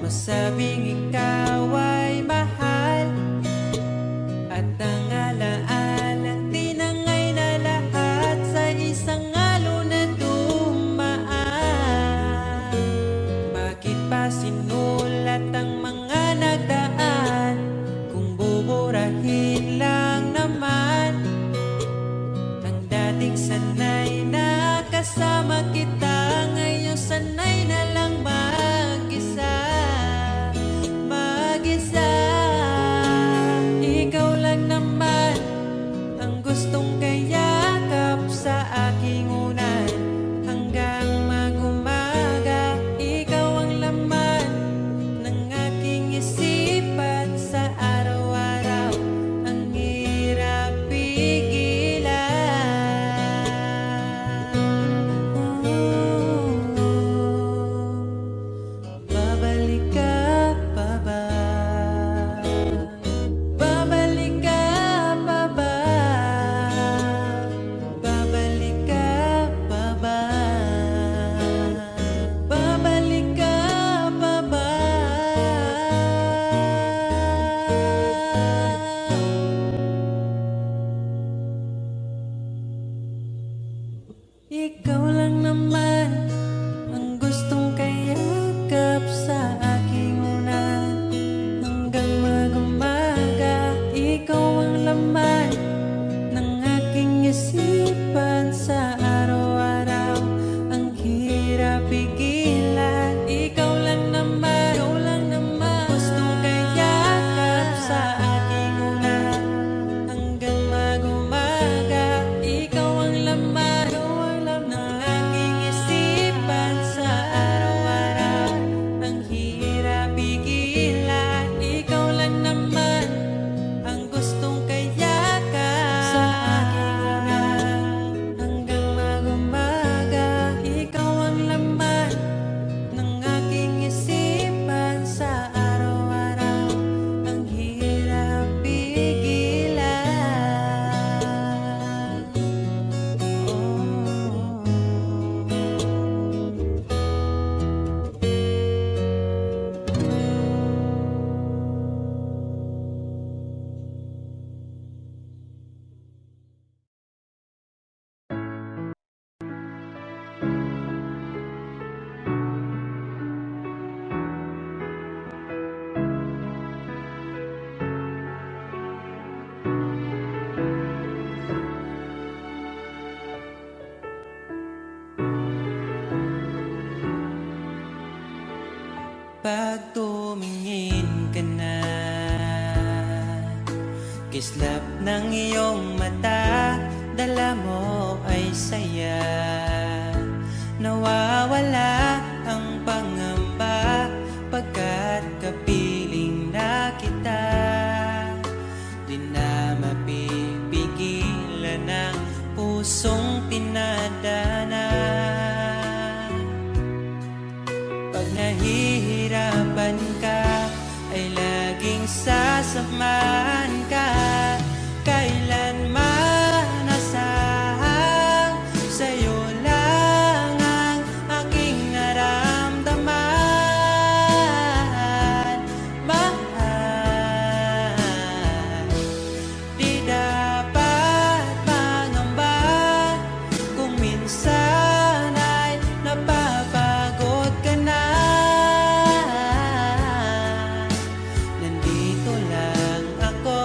Masabing ikaw ay mahal, at ang alaalang tinangay na lahat sa isang alon na dumaan. Bakit pa sinulat ang mga nagdaan kung buburahin lang naman ang dating sanay na kasama kita? Ngayon sanay na lang mag-isa, mag-isa. Ikaw lang naman ang gustong kayakap sa aking unan hanggang mag-umaga. Ikaw ang laman ng aking isipan sa araw-araw. Ang hirap pigilan. Babalik ka pa ba? Babalik ka pa ba? Babalik ka pa ba? Babalik ka pa ba? Ikaw lang naman ang gustong kayakap sa aking unan hanggang mag-umaga. Ikaw ang laman ng aking isipan sa araw-araw. Ang hirap pigilan. Ikaw lang naman gustong kayakap sa aking unan hanggang mag-umaga. Ikaw ang laman ng aking isipan sa araw-araw. Ang hirap pigilan. Ikaw lang naman ang gustong kayakap sa aking unan hanggang mag-umaga. Ikaw ang laman ng aking isipan sa araw-araw. Ang hirap pigilan. Pag tumingin ka na, kislap ng iyong mata, dala mo ay saya. Nawawala ang pangamba pagkat kapiling na kita. Di na mapipigilan ang pusong pinadana. Pag nahihirapan ka, ay laging sasamahan ka. Kailanman asahang sa'yo lang ang aking naramdaman. Mahal, di dapat mangamba kung minsan ay napapagod ka na. Nandito lang ako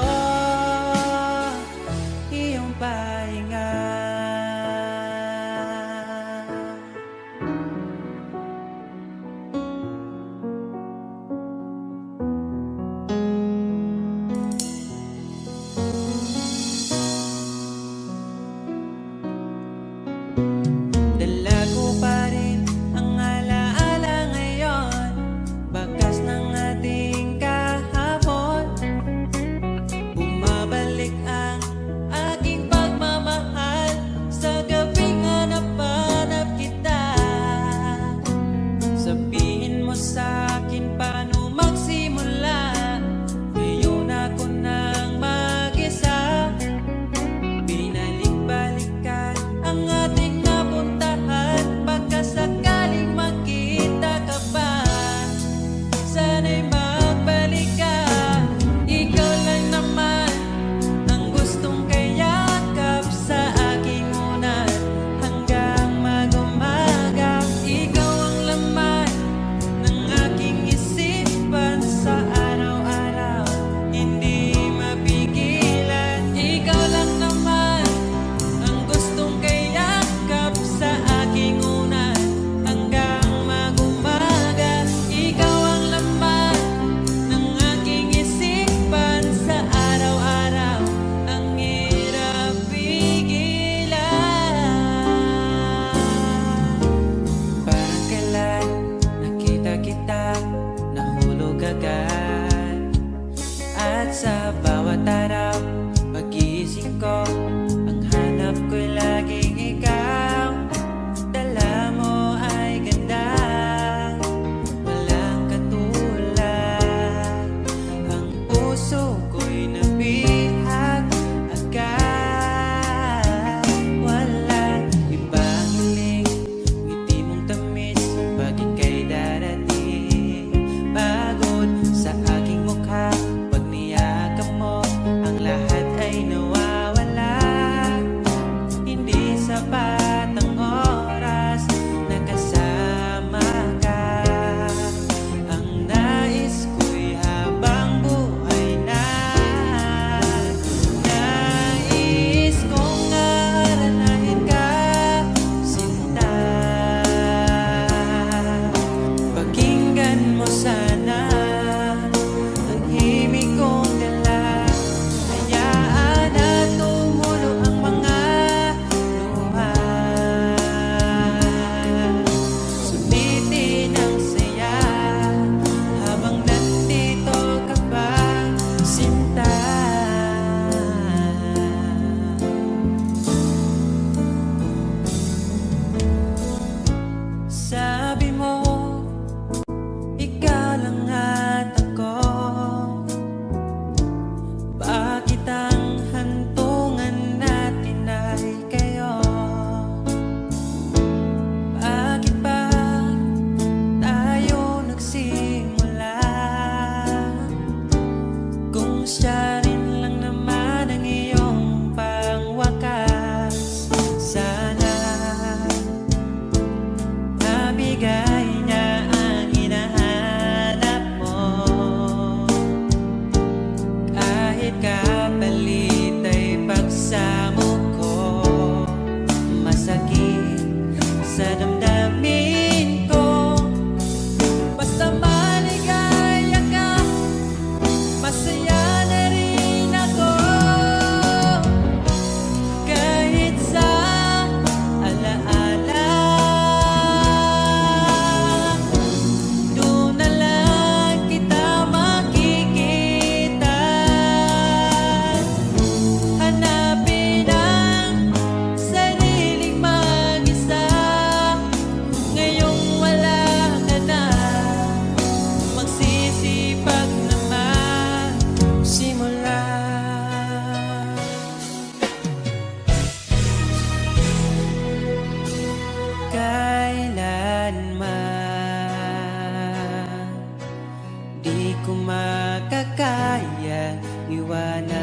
ko makakaya iwanan.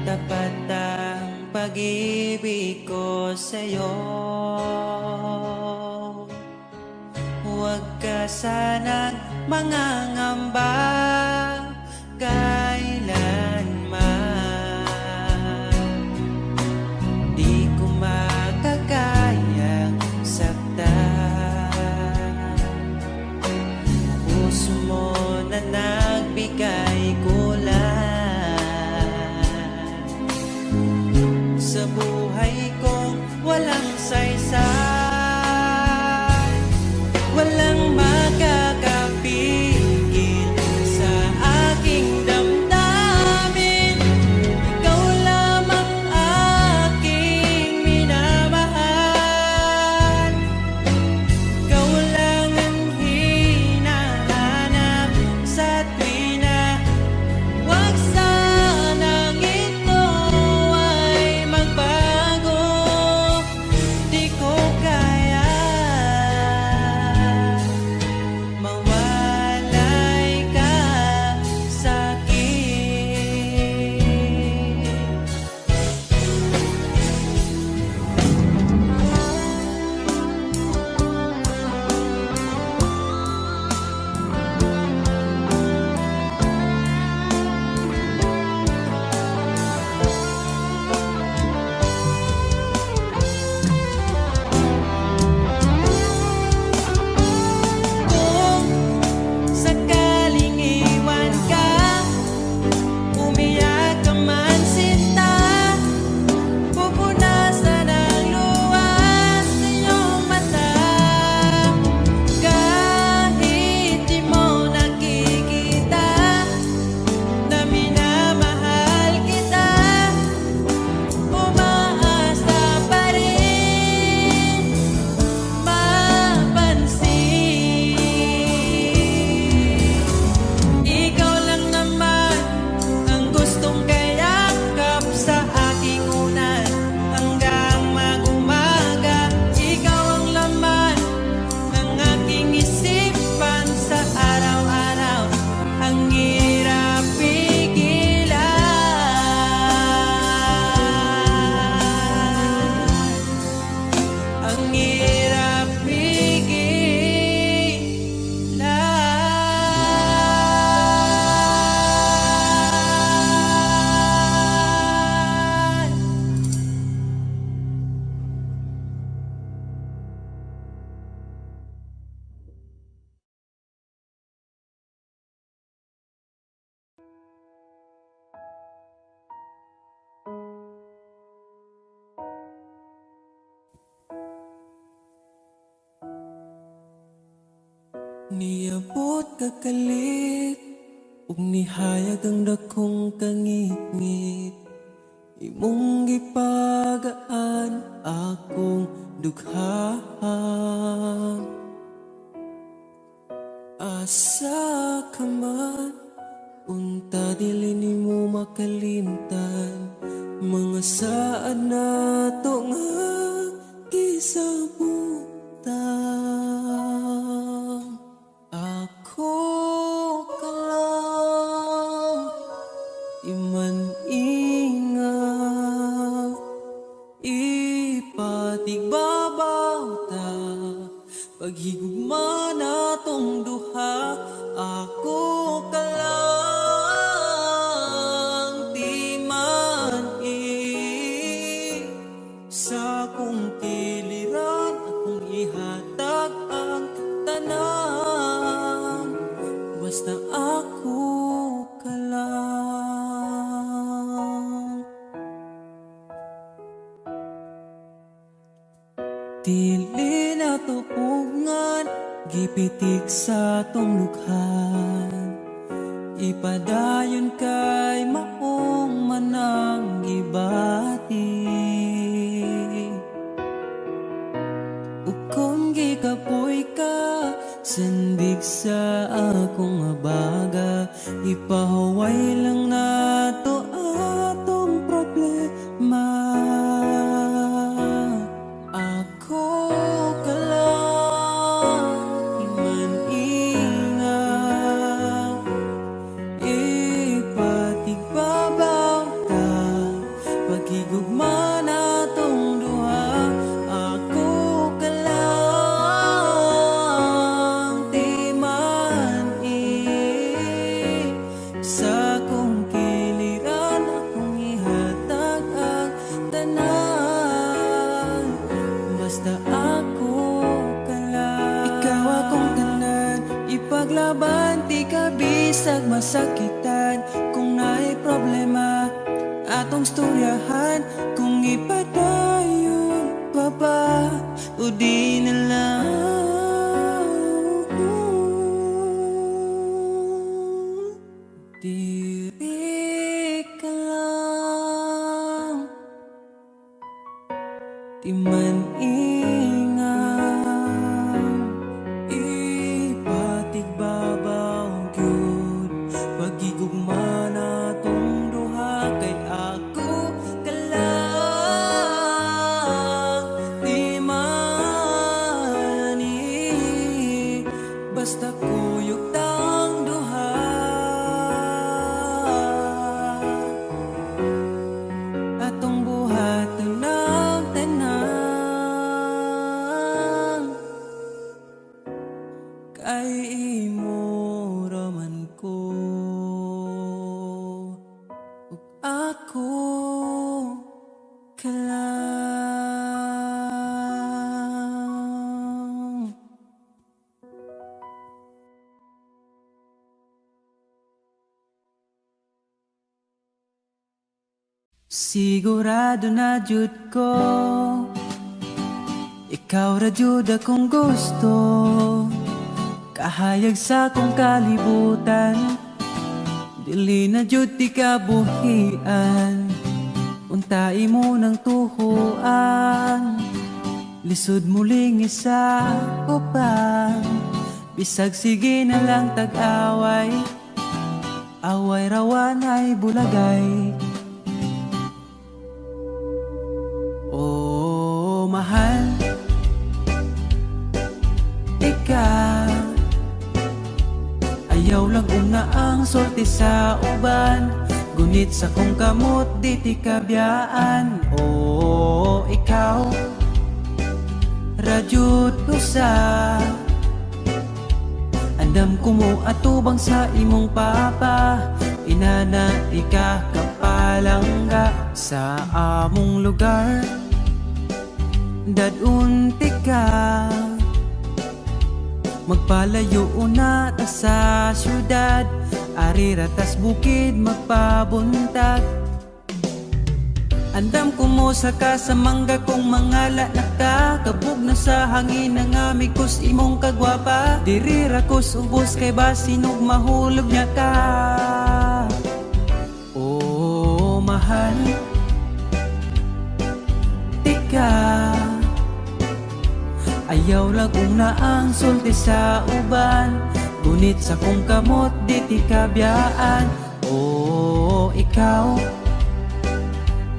Tapat ang pag-ibig ko sa'yo. Huwag ka sanang mangangamba kailanman. Di ko makakayang saktan. Puso mo na nagbigay kulay sa buhay kong walang saysay. Walang makakapigil sa aking damdamin. Ikaw lamang aking minamahal. Ikaw lang ang hinahanap sa tuwina. Huwag sanang ito ay magbago. Di ko kaya mawalay ka sa'kin. Kung sakaling iwan ka, umiyak ka man sinta, pupunasan ang luha sa iyong mata. Kahit di mo nakikita na minamahal kita, umaasa pa rin mapansin. Ikaw lang naman ang gustong kayakap sa aking unan hanggang mag-umaga. Ikaw ang laman ng aking isipan sa araw-araw. Ang hirap pigilan. Ang hirap pigilan. Niabot kakalit ug nihayag ang dakong kangit-ngit. Imong gipagaan akong dughaan. Asa ka man, unta dili nimo makalimtan. Mga saad nato nga gisabutan. Ako ka lang iman-ingat, ipatigbabaw ta paghigugma natong duha. Ako ka lang di man sa kong kiliran, akong ihatag ang tanan. Basta ako ka lang. Dili na tupungan, gipitik sa tong lukhan. Ipadayon kay maong manang gibati. Ukong gikapoy ka, sandig sa akong abaga. Ipahuway lang nato atong problema. Ako ka lang iman-ingat. maglaban, di ka bisag masakitan. Kung naay problema, atong storyahan. Kung ipadayon pa ba, o di na lang. Diri ka lang, di man ingan, ipatigbabaw gyud pagigugma natong duha. Kay ako ka lang, di man basta kuyog tang duha. Atong buhatan ng tanan, kay imo raman ko ug ako ka lang. Sigurado na jud ko, ikaw ra jud akong gusto. Kahayag sa kong kalibutan, dili na jud ti kabuhian. Untai mo ng tuhuan, lisod muling isa upan. Bisag sige na lang tag-away, away rawan ay bulagay. Oh, mahal, ikaw ayaw lang una ang sulti sa uban. Gunit sa kong kamot di ti kabiyaan. Oh, ikaw radyot usa, andam ko mo atubang sa imong papa. Inana di ka kapalangga sa among lugar. Dadunti ka, magpalayo una ta sa syudad. Arira tas bukid magpabuntag. Andam ko mo sa kasamangga kong mangala na ka. Kabog na sa hangin ang amigos imong kagwapa. Diri ra ko subos kay basinog mahulog niya ka. Oh, mahal, tika ayaw lagong na ang sulti sa uban. Gunit sa kong kamot di ti kabiyaan. Oh, ikaw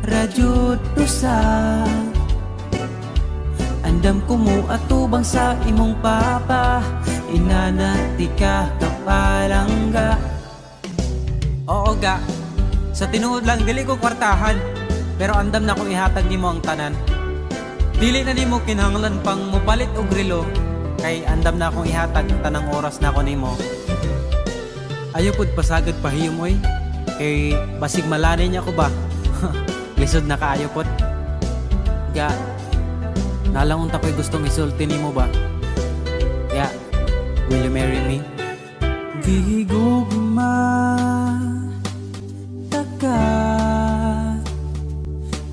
radyot usa, andam ko mo atubang sa imong papa. Inana ti ka kapalangga. Oo ga, sa tinuod lang dili ko kwartahan, pero andam na kong ihatag nimo ang tanan. Dili na nimo kinahanglan pang mupalit og relo, kay andam na akong ihatag ang tanang oras na ko nimo. Ayaw pud pasagad pahiyom oy, kay basig malanay niya ko ba. Lisod na kaayo pud. Ga, nalang unta ko'y gustong isulti nimo ba. Ya, will you marry me? Gigugma taka,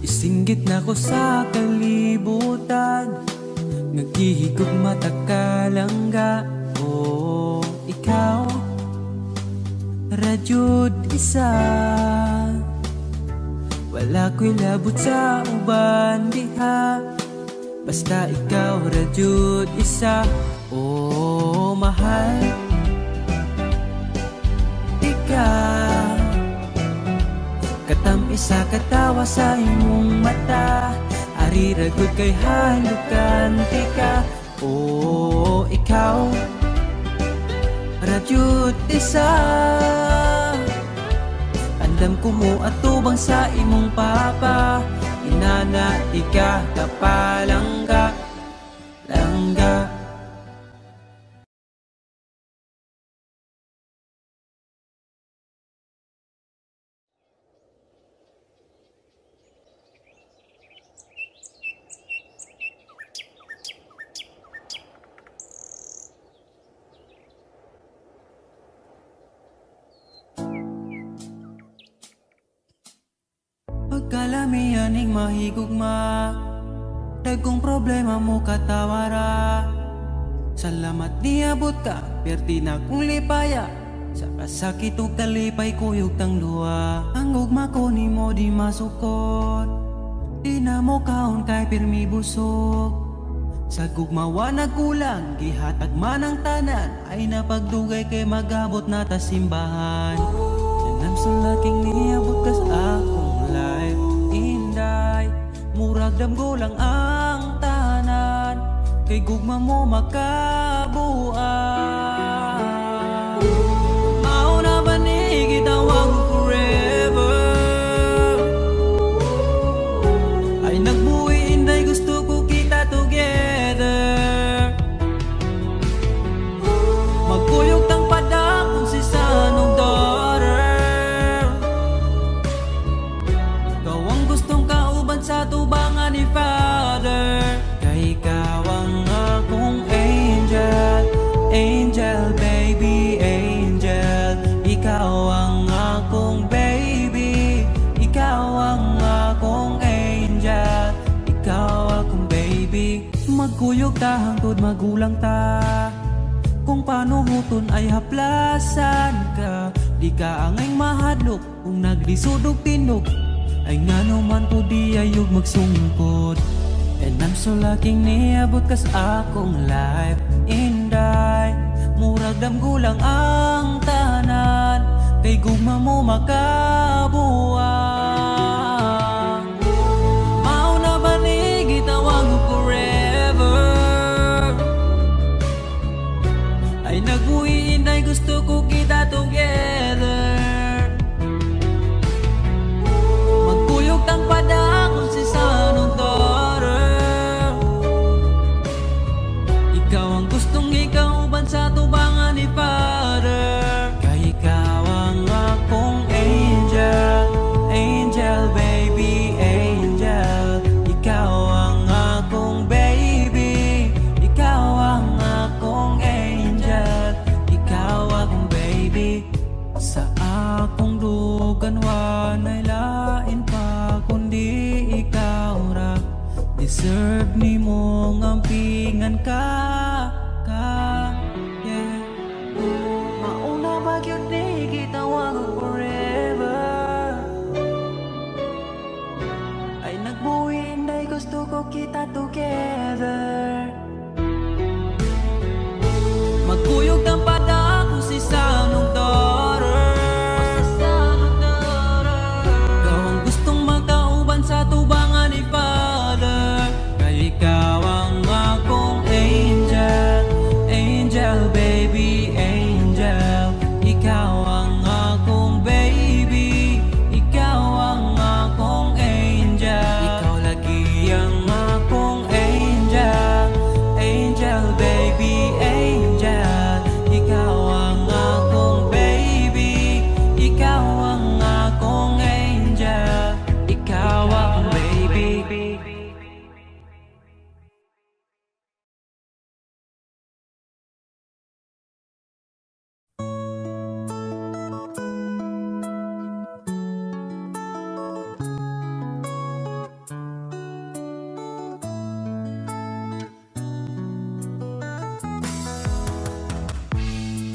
isinggit na ko sa kalibutan. Nagkihigog mata ka lang ga. Oh, ikaw radyod isa, wala ko'y labot sa uban diha. Basta ikaw radyod isa. Oh, mahal, ikaw katam isa katawa sa imong mata. Ariragod kay halukan tika. Oh, ikaw radyot isa, andam ko mo atubang sa imong papa. Inana ika kapalangga langga. nami aning mahigugma, dagkong problema mo katawara. Salamat niabot ka, perti na kung lipaya, sa kasakit o kalipay kuyog tang luwa. Ang ugma ko ni mo di masukot, di na mo kaon kay pirmi busog. Sa gugmawa nagkulang, gihatag man ang tanan, ay napagdugay kay magabot na ta simbahan. And I'm so lucky niabot ka sa akong life, inday, murag damgo lang ang tanan, kay gugma mo makabuan. Mauna ba ni gitawag forever, ay nagbuhi inday gusto ko kita together. Magkuyog tang pada kung si sanong daughter, ikaw ang gustong kauban sa tubangan ni Father. Kay ikaw ang akong angel, angel baby, angel. Ikaw ang akong baby, ikaw ang akong angel, ikaw akong baby. Magkuyog ta hangtod magulang ta, kung paano huton ay haplasan ka. Di ka angay mahadlok kung naglisod og tinog, ay ngano man po di ayog magsungkod. And I'm so lucky niabot ka sa akong life, inday, murag damgulang ang tanan, kay gugma mo makabuan. Mauna ba ni gitawag mo forever, ay nagbuhi inday gusto ko kita together. Magkuyog tang pada kung si sanong daughter, ikaw ang gustong ikauban sa tubangan ni Father. Kay ikaw ang akong angel, angel baby, angel. Ikaw ang akong baby, ikaw ang akong angel, ikaw akong baby. Sa akong dugan wanay lain pa kundi ikaw ra, deserve ni mong ampingan ka, yeah. Mauna ba yun di gitawag forever, ay nagbuhi inday gusto ko kita together. Magkuyog ng pada kung si sanong daughter, ikaw ang gustong magkauban sa tubangan ni Father. Kay ikaw ang akong angel, angel baby, angel. Ikaw ang akong baby, ikaw ang akong angel. Ikaw lagi ang akong angel, angel baby, angel. Ikaw ang akong baby, ikaw ang akong angel, ikaw akong baby.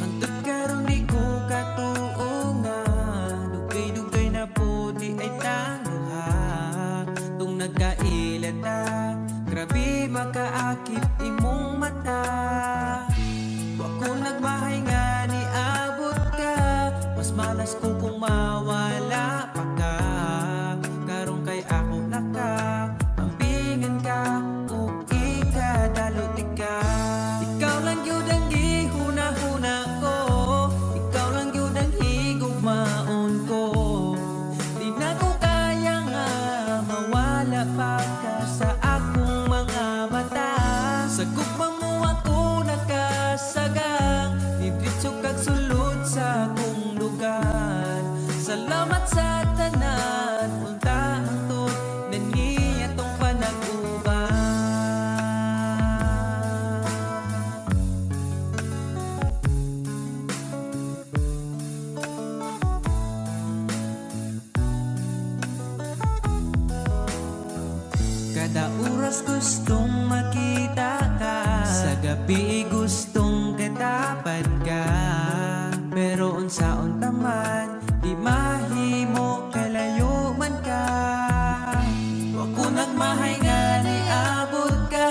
Hangtod karon di ko katuo nga, dugay-dugay na puti ay tanuha. Tung nagkailan ta, grabe makaakit imong mata. Wa ko nagmahay nga ni abot ka, mas malas ko kung mawala pa ka. Karong kay ako naka, ampingan ka, o ikadalot ka. Ikaw lang yun ang gihuna-huna ko, ikaw lang yun ang higugmaon ko. Di na ko kaya nga mawala pa ka sa akong mga mata. Sa gugmang mo ako nakasagang, didritso kag sulod sa akong lugar. Salamat sa tanan gustong makita ka, sa gabi gustong katapat ka. Pero unsa-unta man, di mahimo kalayo man ka. Wa ko nagmahay nga niabot ka,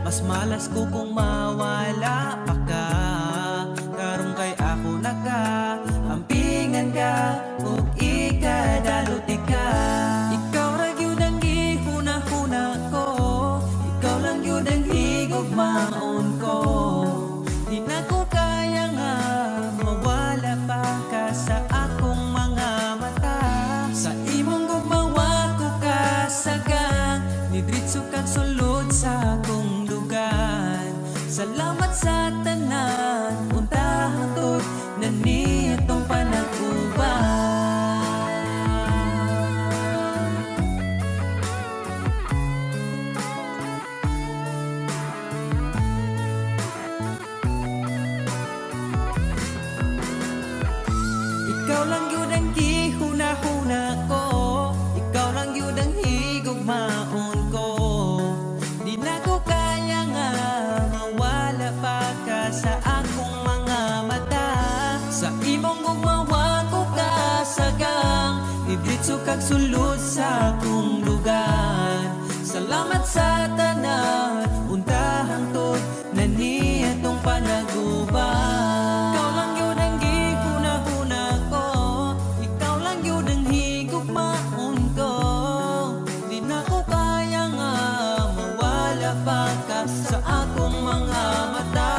mas malas ko kung mawala pa ka. Karong kay ako naka ampingan ka, ug ikadaluti ka. Ikaw ra gyud ang gihuna-huna ko, ikaw lang gyud ang higugmaon ko. Di na ko kaya nga mawala pa ka sa akong mga mata. Sa imong gugmawa ko kasagang, nidritso kang sulod sa akong dugan. Salamat sa tanan, unta hatod na nitong panag-uban. Ikaw lang yun ang gihuna-huna ko, ikaw lang yun ang higugmaon ko. Di na ko kaya nga mawala pa ka sa akong mga mata. Sa imong gugmawa ko kasagang, nidritso kag sulod sa akong lugar. Salamat sa tanan, unta hangtod na nitong panag-uban. Ikaw lang yun ang gihuna-huna ko, ikaw lang yun ang higugmaon ko. Di na ko kaya nga mawala pa ka sa akong mga mata.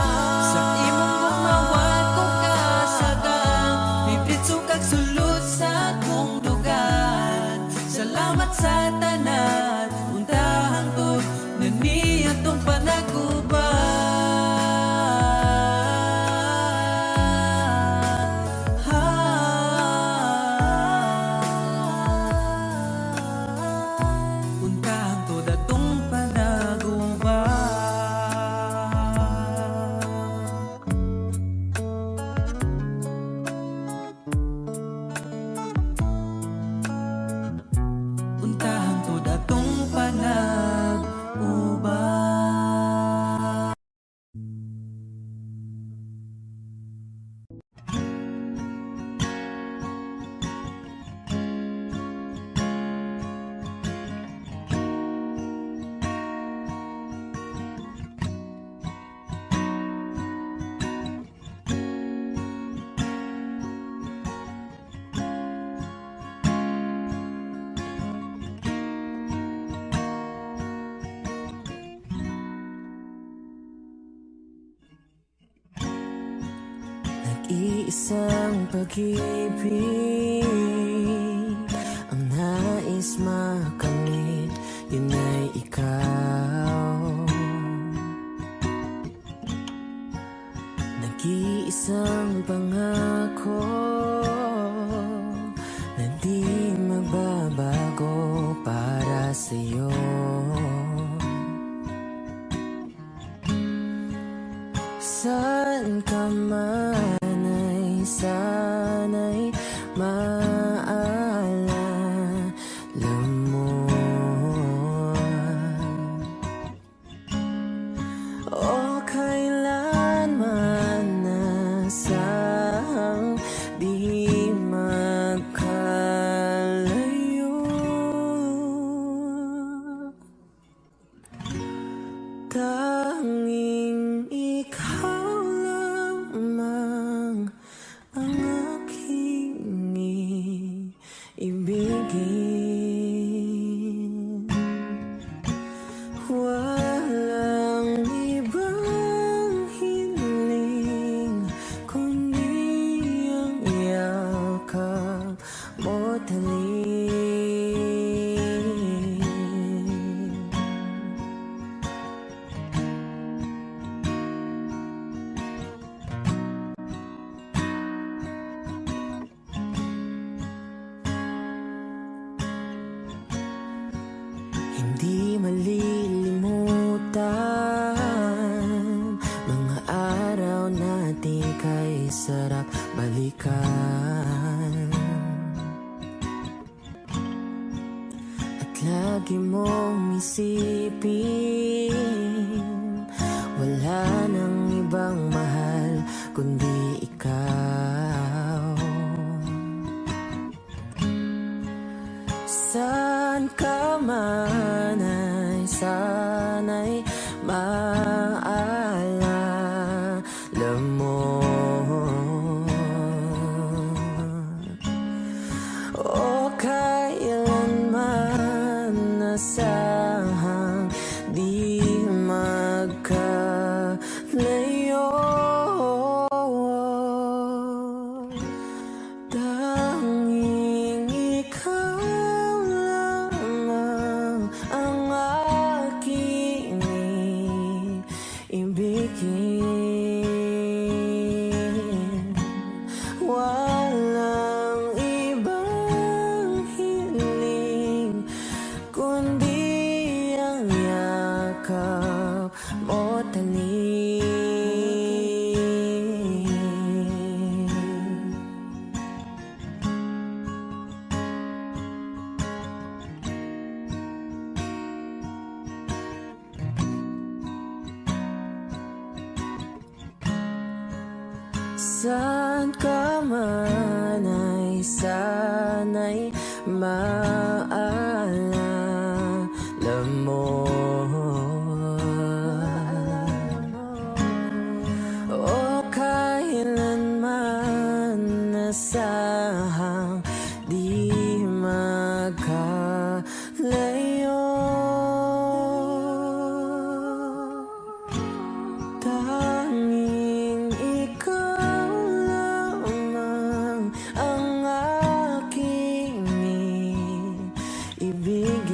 Sa imong gumawa ko kasagang, nidritso kag sulod sa akong lugar. Salamat sa tanan, unta hangtod na nitong panag-uban. Untahang to datong panag-uban. Untahang to datong panag-uban. Nag-iisang pag-ibig ang nais makamit, yun ay ikaw. Nag-iisang pangako na di magbabago para sa'yo. Saan ka man ay sana'y maalala mo. O kailanman nasang di magkalayo. Tanging ikaw lamang ang aking ibigin. Walang ibang hiling kundi ang yakap mo talim. Hindi malilimutan mga araw natin kay sarap balikan. At lagi mong isipin, wala nang ibang mahal kundi ikaw. Saan ka man ay sana'y maalala mo, o kailanman nasahang di magkalayo. Tanging ikaw lamang ang aking ibigin, walang ibang hiling kundi ang yakap mo talim. Saan ka man ay sana'y maalala mo, o kailanman nasahang di magkalayo. Tanging ikaw lamang ang aking ibigin,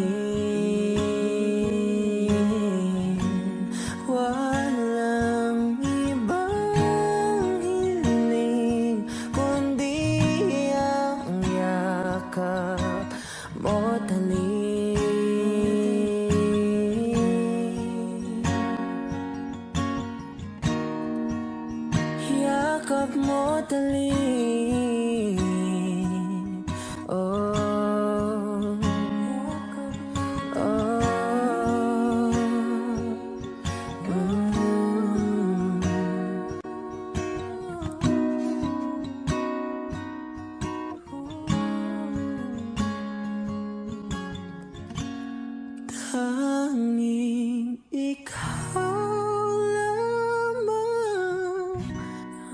walang ibang hiling kundi ang yakap mo talim. Yakap mo talim, oh, oh, tanging ikaw lamang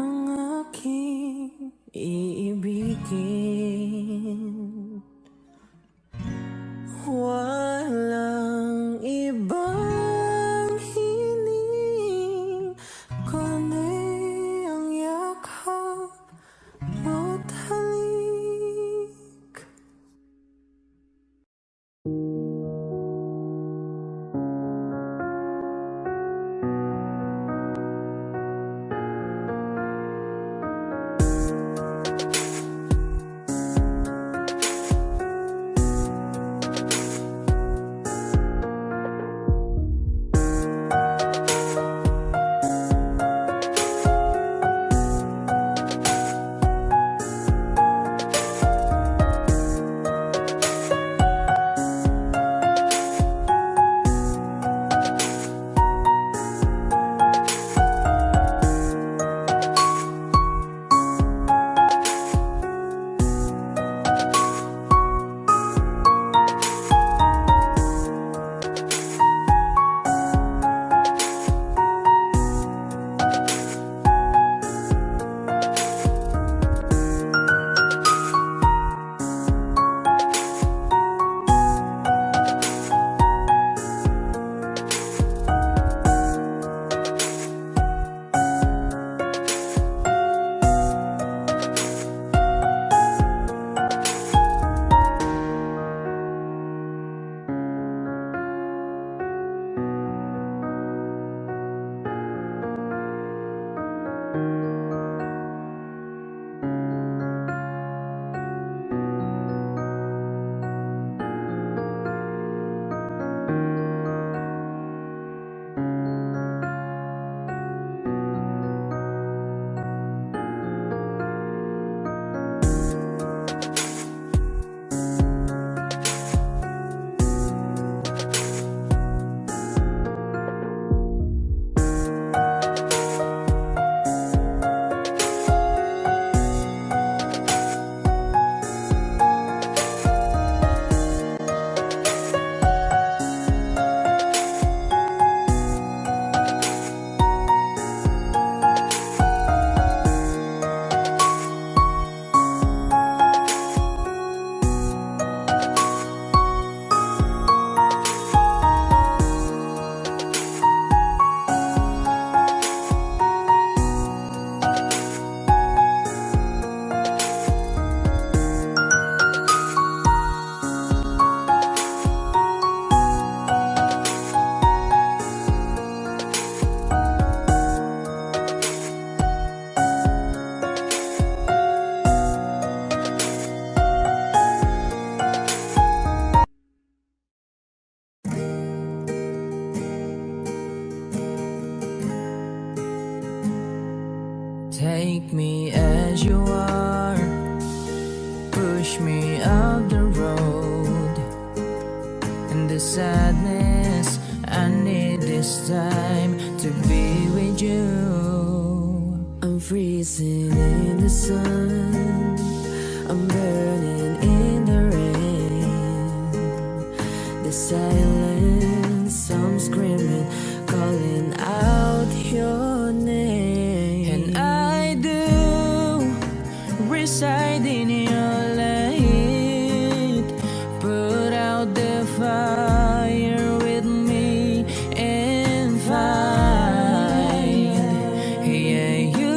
ang aking iibig. Take me as you are, push me up the road, and the sadness, I need this time to be with you. I'm freezing in the sun, I'm burning in the rain. The silence, I'm screaming, calling out your name. And I do reside in your light. Put out the fire with me and find. Yeah, you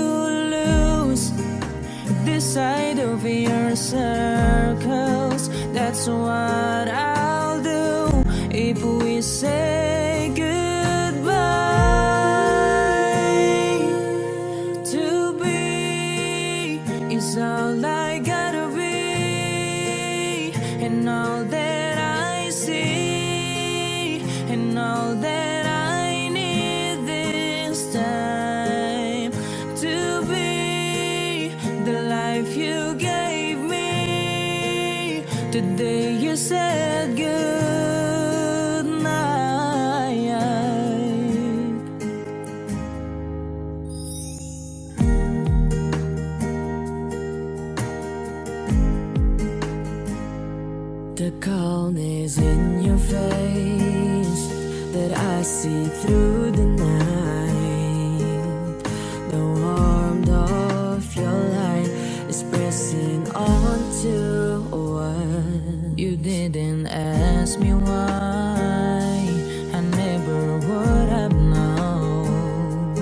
lose this side of your circles. That's what I'll do if we say goodbye. To be is all I gotta be, and all that I see, and all that I need this time. To be the life you gave me the day you said good night. The calmness in your face that I see through the night. The warmth of your light is pressing onto one. You didn't ask me why, I never would have known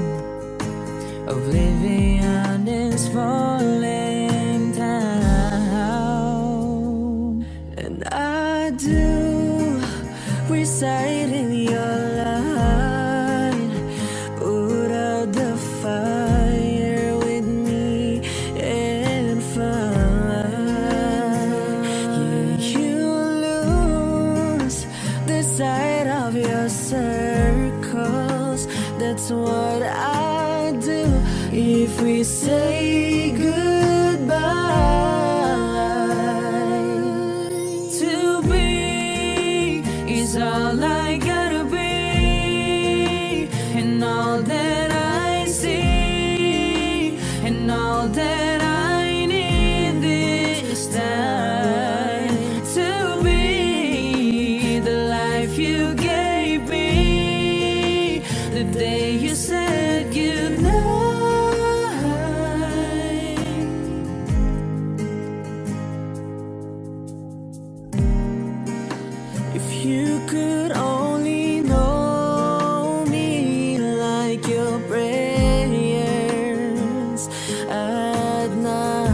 of living on this falling town. And I do reside in your light. Put out the fire with me and find. Yeah, you lose the sight of your circles. That's what I do if we say goodbye. To be is all I gotta be, and all that I see, and all that I need this time. To be the life you gave me the day you said goodnight. If you could only know me like your prayers at night,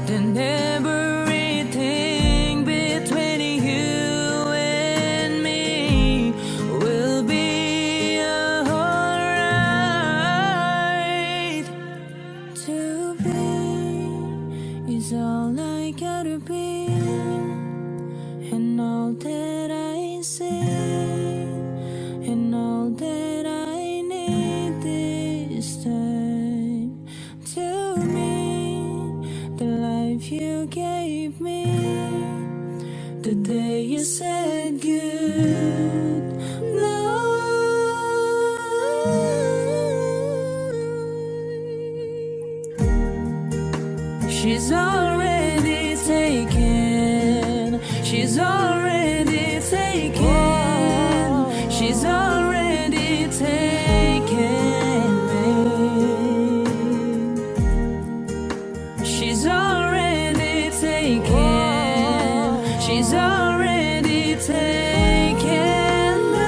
then everything between you and me will be alright. To be is all I gotta be, and all that I see, and all that I need this time. To me, the life you gave me the day you said good night. She's already taken. She's already taken. She's already taken me. She's already taken. She's already taken me.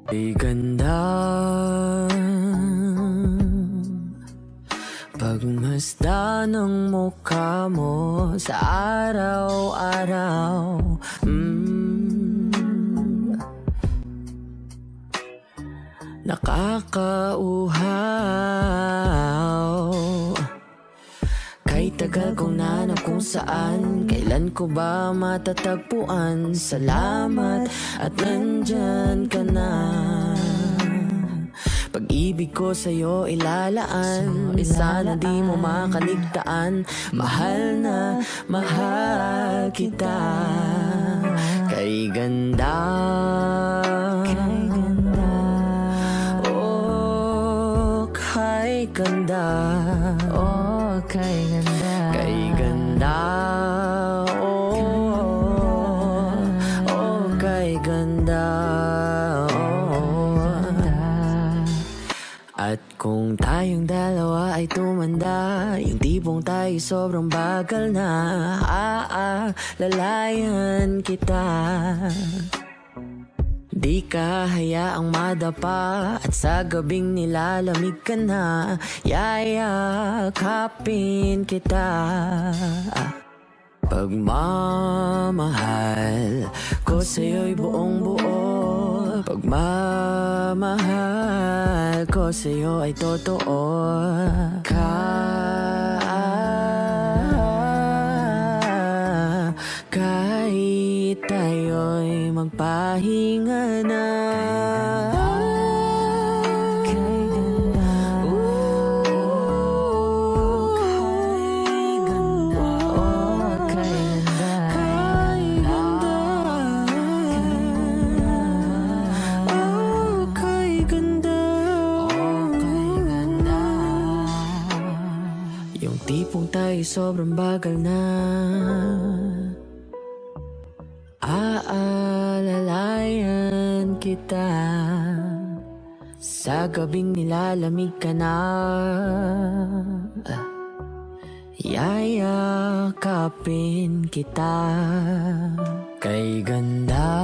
Ay ganda pagmasdan ng mukha mo sa araw-araw. Nakakauhaw. Kahit tagal kong nanap kung saan, kailan ko ba matatagpuan? Salamat at nandyan ka na. Pag-ibig ko sa'yo ilalaan, sana di mo makaligtaan. Mahal na mahal kita. Kay ganda, oh kay ganda, oh kay ganda, kay ganda, oh kay ganda. At kung tayong dalawa ay tumanda, yung tipong tayo sobrang bagal na, lalayan kita. Di ka hayaang madapa, at sa gabing nilalamig ka na, yayakapin kita. Pagmamahal ko sa'yo'y buong buo. Pagmamahal ko sa'yo ay totoo. Kahit tayo'y magpahinga na. Tipong tayo sobrang bagal na, aalalayan kita. Sa gabing nilalamig ka na, yayakapin kita. Kay ganda,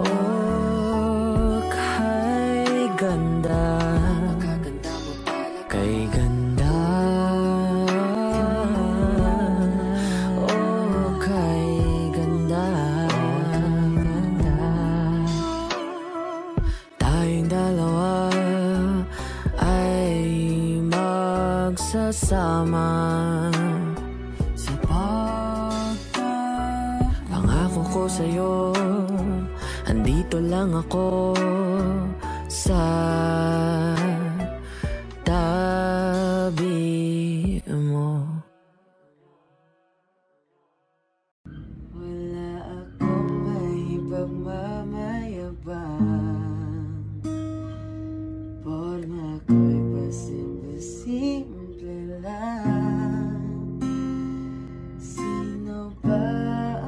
oh kay ganda, kay ganda, oh kay ganda. Tayong dalawa ay magsasama sa pangako ko sa'yo. Andito lang ako sa tabi mo. Wala akong may pagmamayabang, porma ko'y pasimple lang. Sino ba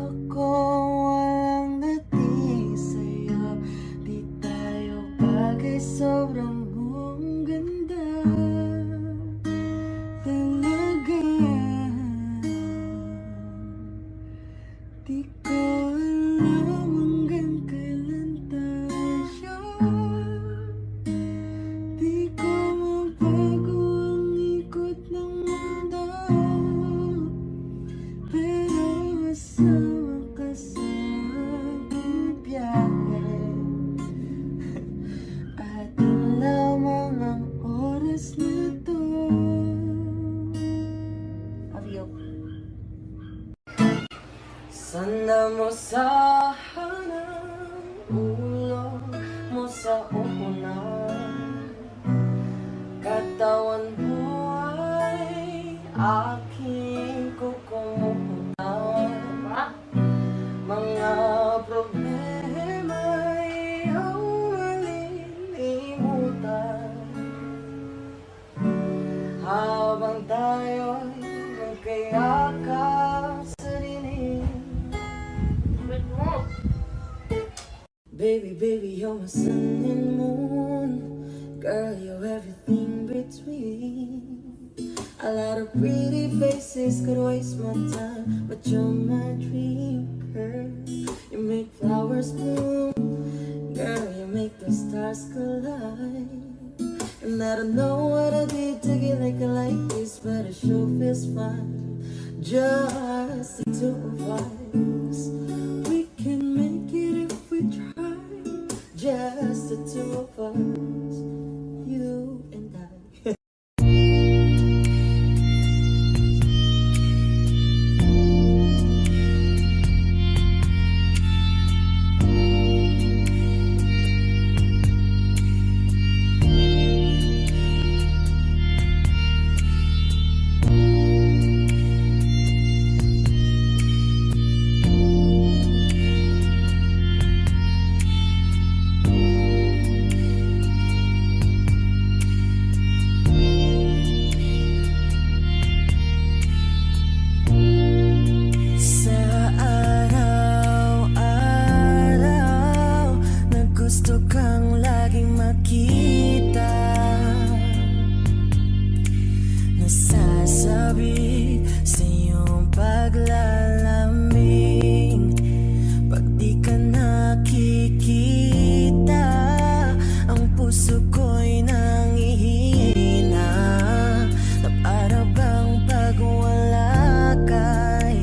ako? Walang dating sa'yo. Di tayo bagay, sobrang ganda. Di ko alam hanggang kailan tayo. Di ko mabago ang ikot ng mundo, pero asama ka sa aking biyahe. At yun lamang ang oras na to. Avio. Sanda mo sa hanang ulo mo sa upunan, katawan mo ay aking kukumutan. Mga problema ay iyong malilimutan habang tayo'y magkayakap sa dilim. Baby, baby, you're my sun and moon. Girl, you're everything between. A lot of pretty faces could waste my time, but you're my dream girl. You make flowers bloom, girl, you make the stars collide. And I don't know what I did to get like this, but it sure feels fine. Just the two of us, we can make it if we try. Just the two of us, you and I. Gusto kang laging makita, nasasabik sa iyong paglalamig. Pag di ka nakikita, ang puso ko'y nangihina. Na para bang pag wala ka'y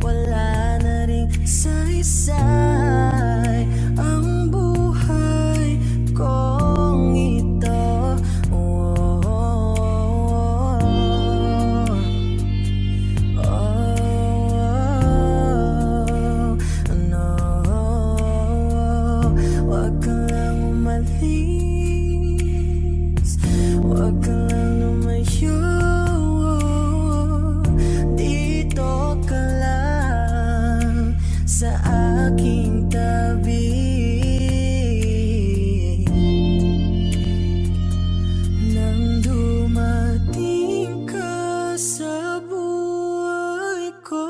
wala na ring saysay. Ang buhay kong ito, oh, oh, oh, oh, no. Wag ka lang umalis, wag ka lang lumayo. Dito ka lang sa aking tabi. Nang dumating ka sa buhay ko,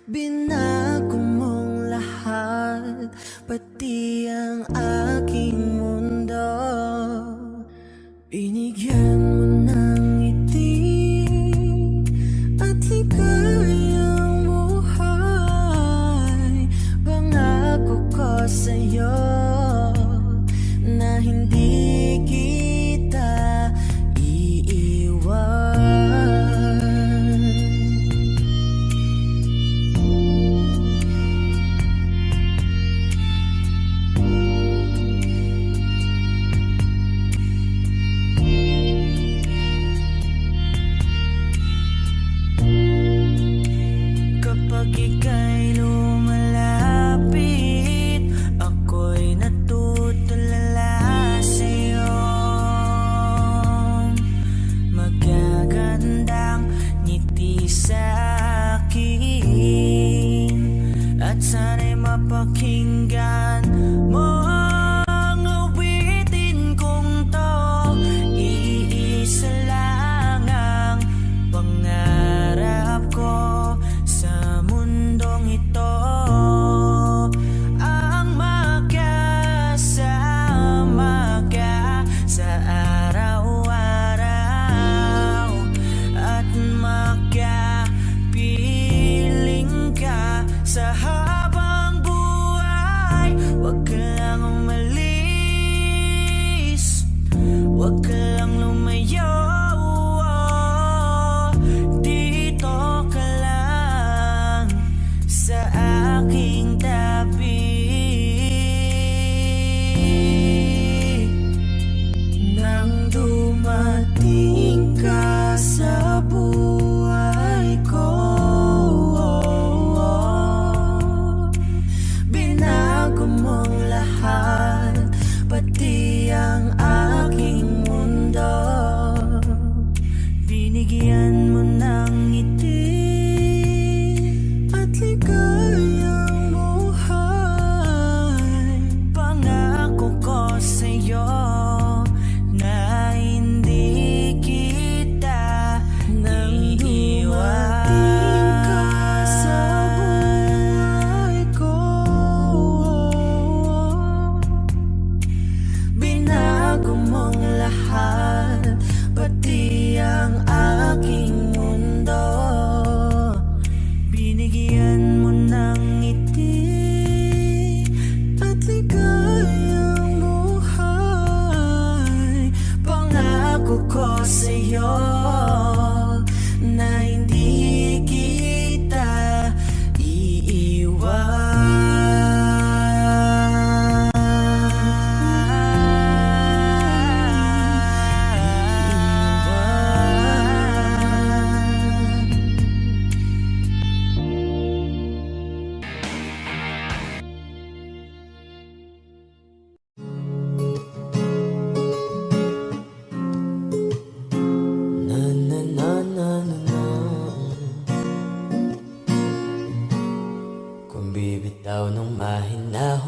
binago mong lahat, pati ang aking mundo. Binigyan mo ng ngiti at ligayang buhay. Pangako ko sa'yo na hindi kita iiwan. Kapag ika'y lumalapit, ako'y natutulala sa'yo. Magagandang ngiti sa akin, at sana'y mapakinggan mo ang awitin kong to. Iisa lang ang pangarap ko sa mundong ito, ang magkasama ka sa araw-araw at makapiling ka sa habang buhay. Wag ka lang umalis, wag ka lang lumayo. Dito ka lang sa aking tabi. Nang dumating ka sa buhay ko, binago mong lahat, pati ang aking mundo. Binigyan mo ng ngiti at ligayang buhay. Pangako ko sa'yo na hindi kita iiwan. Ka sa buhay ko, binago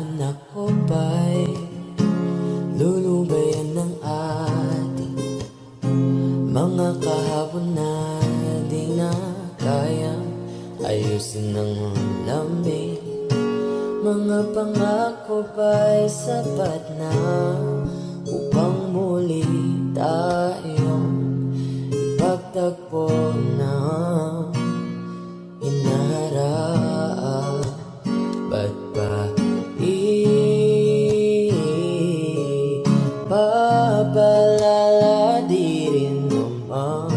Saan ako ba'y lulubayan ng ating mga kahapon na di na kayang ayusin ng lambing? Mga pangako ba'y sapat na upang muli tayong pagtagpo na hinaharap? Ba't ba ipapalala di rin naman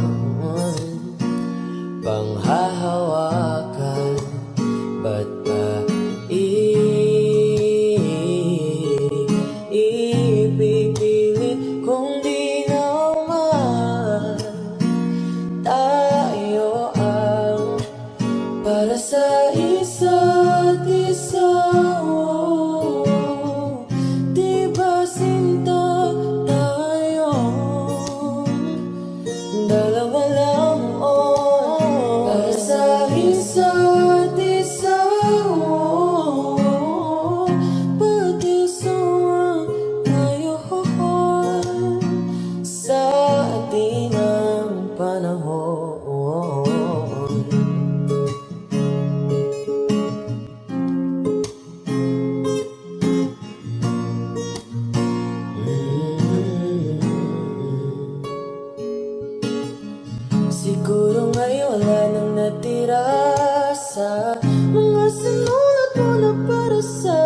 panghahawakan? Ba't ba ipipilit kung di naman tayo ang para sa isa't isa? Di ba sinta tayo? Dalawa lang para sa isa't isa. Pati suwang tayo sa ating ang panahon. Siguro ngayon wala nang natira sa mga sinulat mo na para sa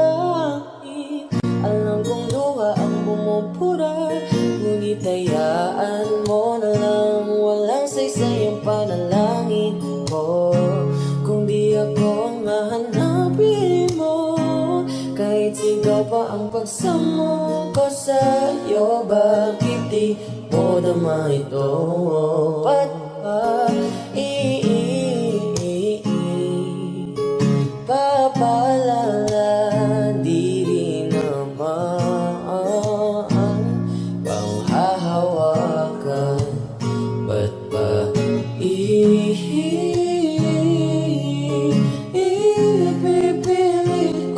akin. Alam kong luha ang bumubura, ngunit hayaan mo na lang. Walang saysay ang panalangin ko kung di ako ang hahanapin mo. Kahit sigaw pa ang pagsamo ko sa'yo, bakit di mo dama ito? Ba't ba papalala di rin naman panghahawakan? Ba't ba ipipilit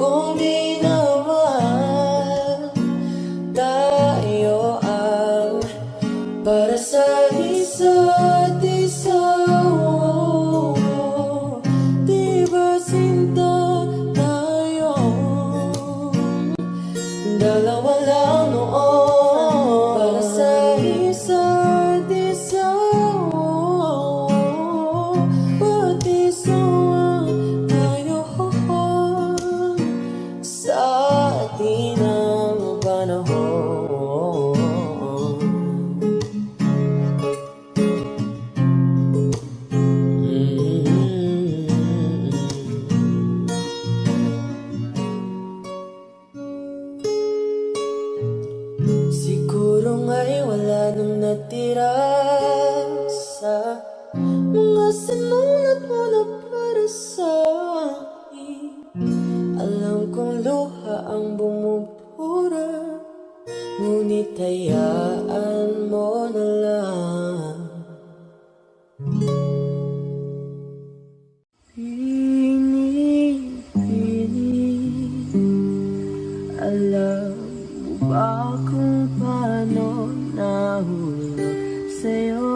kung di naman tayo ang para sa isa't isa? Di ba sinta tayo? Dalawa lang noon para sa isa't isa. Pati suwang tayo sa ating ang panahon. Siguro nga'y wala nang natira sa mga sinulat mo na para sa akin. Alam kong luha ang bumubura, ngunit hayaan mo na lang. Pinipilit, alam mo ba kung paano nahulog sa'yo?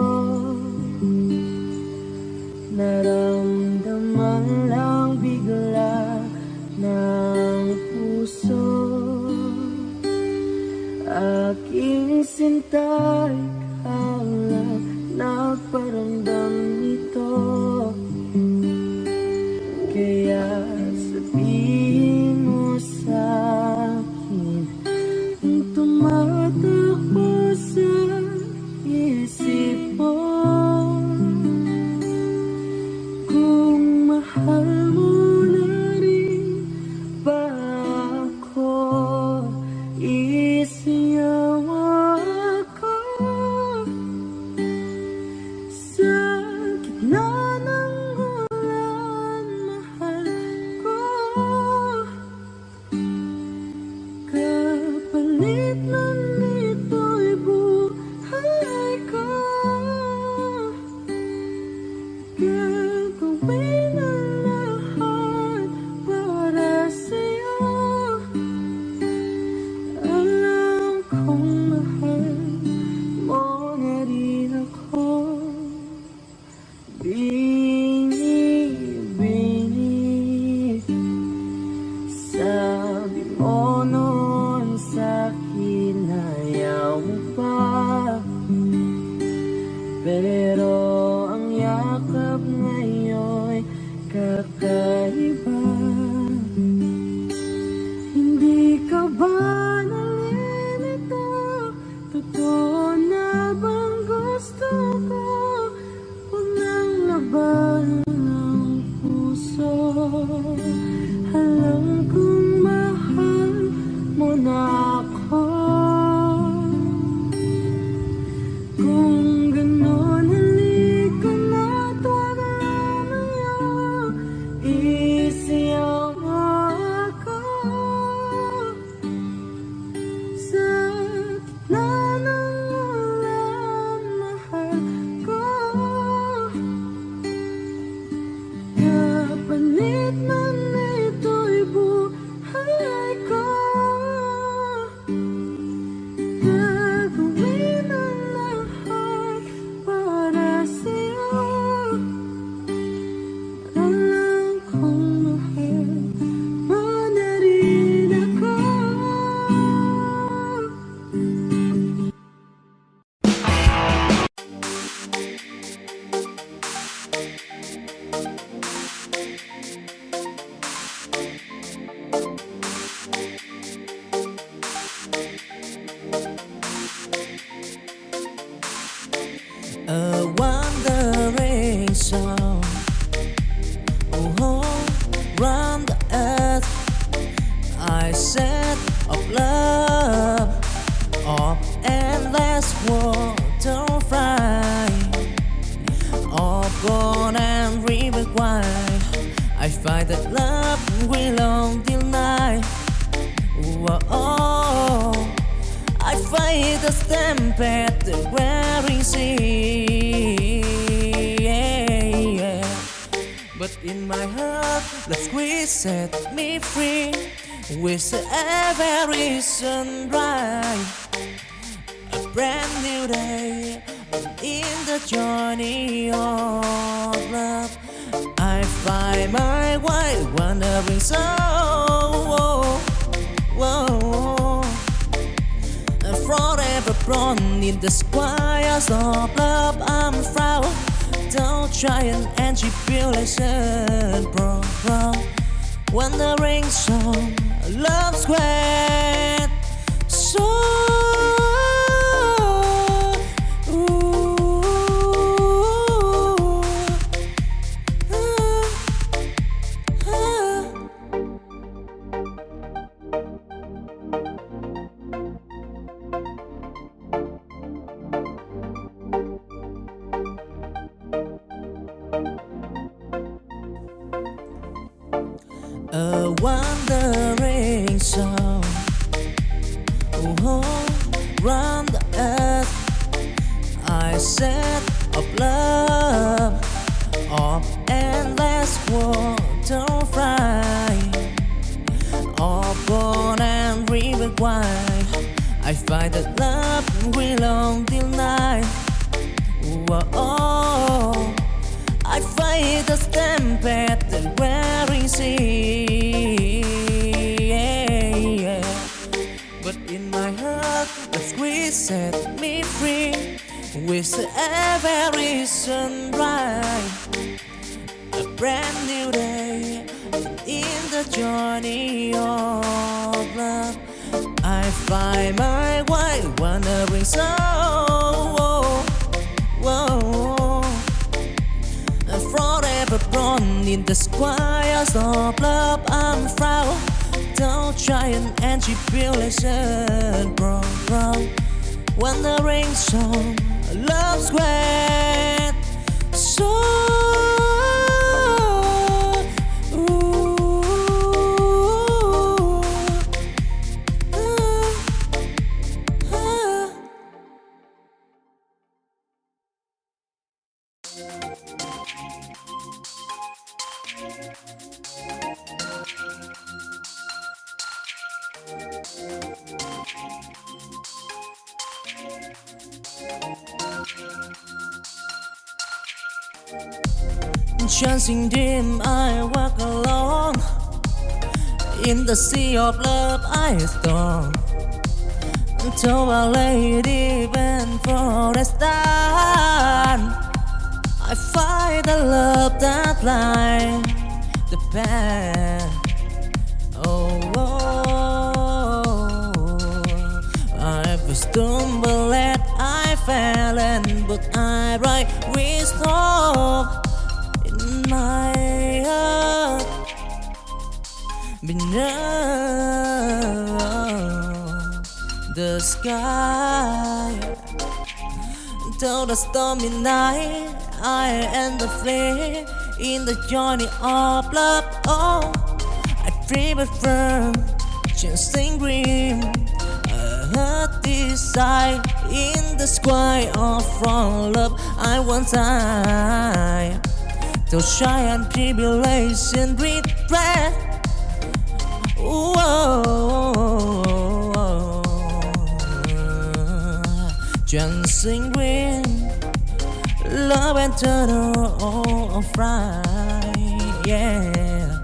Naramdaman lang bigla ng puso, aking sinta, ikaw lang nagparamdam nito. Kaya sabihin mo sa'kin ang tumatakbo sa isip mo. Kung mahal mo na rin ba ako, isayaw ako sa Pero ang yakap ngayon'y kakaiba. Hindi ka ba nalilito? Totoo na bang gusto ko? Huwag nang laban ng puso. Alam kong mahal mo na ako. Kung gano'n, halika na't huwag lumayo. Isiyaw mo ako sa gitna ng ulan, mahal ko. Kapalit man ito'y buhay ko. Gagawin ang lahat para sa'yo. Alam kong mahal mo na rin ako. A wandering song, oh, round the earth. I said of love, of endless waterfly, of gold and river wide. I find that love will long till night. Oh, I fight the stampede, the wearing sea. But in my heart, the squeeze set me free. With every sunrise, a brand new day. In the journey of love, I find my way, wandering soul. Forever born in the squires of love, I'm proud. Don't try and tribulation, bro. Wandering song, love's great. So a wandering song, oh, round the earth. I said of love, of endless waterfly, of gold and river wide. I find that love will long till night. Oh, I fight the stampede, the wearing sea. But in my heart, the squeeze set me free. With every sunrise, a brand new day. In the journey of love, I find my way, wandering soul. Forever born in the squires of love, I'm proud. Don't try and tribulation, bro. Wandering song, love's great. So chancing dim, I walk alone. In the sea of love I storm. until I lay deep in forest land. I find the love that lies the path. Oh, I've stumbled and I fell, and but I write wisdom in my heart beneath the sky. Till the stormy night, I and the flame in the journey of love. Oh, I dream of firm, chasing dream. I heard desire in the sky of from love. I want time to shine and tribulation regret. Dancing green, love and turtle of right, yeah.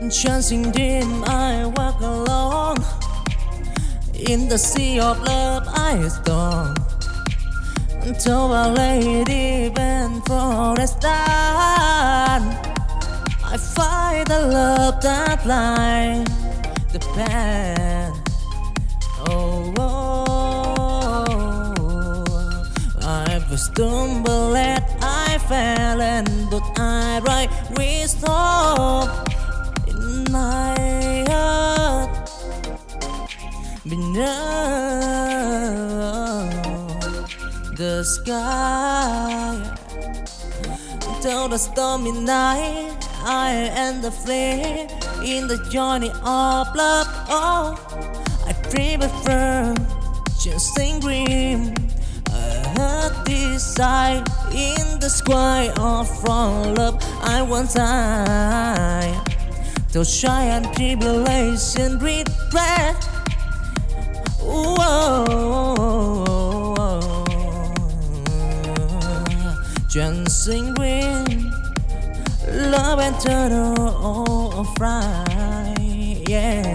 Chancing dream, I walk along. In the sea of love, I storm until I lay deep in forest land. I find the love that lies the path. Oh, I've stumbled and I fell, and but I write wisdom in my heart beneath the sky. Till the stormy night, I and the flame in the journey of love. Oh, I dream of firm, chasing dream. I heard desire in the sky of from love. I want time to shine and tribulation regret. Dancing green, love and turtle of right, yeah.